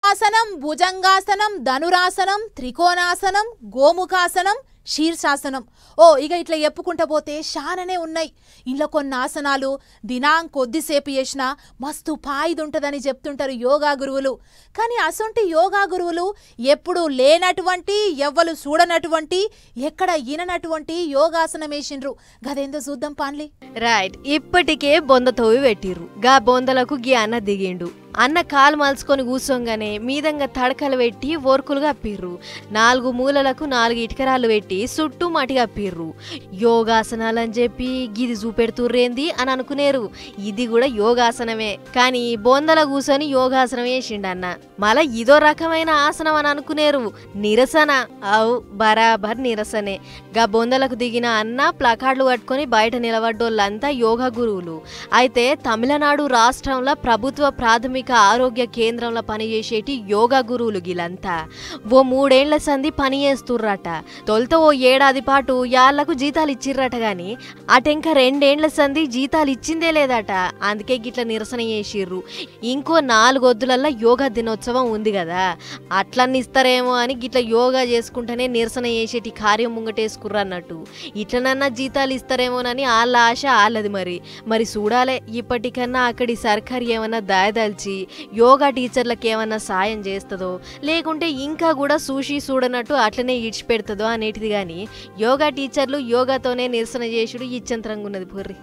ఆసనం, భుజంగాసనం, ధనురాసనం, త్రికోణాసనం, గోముఖాసనం, శీర్షాసనం. ఇక ఇట్లా చెప్పుకుంటా పోతే చాలానే ఉన్నాయి. ఇలా కొన్ని ఆసనాలు దినాం కొద్దిసేపు చేసినా మస్తు ఫాయిదా ఉంటుందని చెప్తుంటారు యోగా గురువులు. కానీ అసొంటి యోగా గురువులు ఎప్పుడు లేనటువంటి, ఎవ్వరు చూడనటువంటి, ఎక్కడ ఈననటువంటి యోగాసనం వేసిండ్రు. గదేందో చూద్దాం పాన్లి. రైట్, ఇప్పటికే బొంద తోవి పెట్టిర్రు. గా బొందలకు గీ అన్న దిగిండు. అన్న కాలు మలుచుకొని కూర్చోగానే మీదంగా తడకలు పెట్టి ఓర్కులు కప్పిర్రు. 4 మూలలకు 4 ఇటుకరాళ్ళు పెట్టి చుట్టూ మటి కప్పిర్రు. యోగాసనాలని చెప్పి గిది చూపెడుతుర్రేంది అని అనుకునేరు. ఇది కూడా యోగాసనమే, కానీ బొందల కూర్చొని యోగాసనం వేసిండన్న. మళ్ళా ఇదో రకమైన ఆసనం అని అనుకునేరు. నిరసన. అవు బరాబర్ నిరసనే. గా బొందలకు దిగిన అన్న ప్లకార్డులు కట్టుకొని బయట నిలబడ్డోళ్ళంతా యోగా గురువులు. అయితే తమిళనాడు రాష్ట్రంలో ప్రభుత్వ ప్రాథమిక ఆరోగ్య కేంద్రంలో పనిచేసేటి యోగా గురువులు గిలంతా. ఓ 3 ఏళ్ల సంది పని చేస్తుర్రట. తొలుత ఓ ఏడాది పాటు యాళ్లకు జీతాలు ఇచ్చిర్రట. గాని అటెంక 2 ఏళ్ల సంది జీతాలు ఇచ్చిందే లేదట. అందుకే గిట్ల నిరసన చేసిర్రు. ఇంకో 4 వద్దులల్లా యోగా దినోత్సవం ఉంది కదా, అట్లన్నీ ఇస్తారేమో అని గిట్ల యోగా చేసుకుంటేనే నిరసన చేసేటి కార్యం ముంగటేసుకుర్రు అన్నట్టు. ఇట్లనన్నా జీతాలు ఇస్తారేమోనని వాళ్ళ ఆశ వాళ్ళది. మరి చూడాలే, ఇప్పటికన్నా అక్కడి సర్కారు ఏమన్నా దయదల్చి యోగా టీచర్లకు ఏమన్నా సాయం చేస్తుందో, లేకుంటే ఇంకా కూడా చూడనట్టు అట్లనే ఇడిచిపెడుతుందో అనేటిది. కానీ యోగా టీచర్లు యోగాతోనే నిరసన చేసుడు ఇచ్చంతరంగా ఉన్నది. పొర్రి.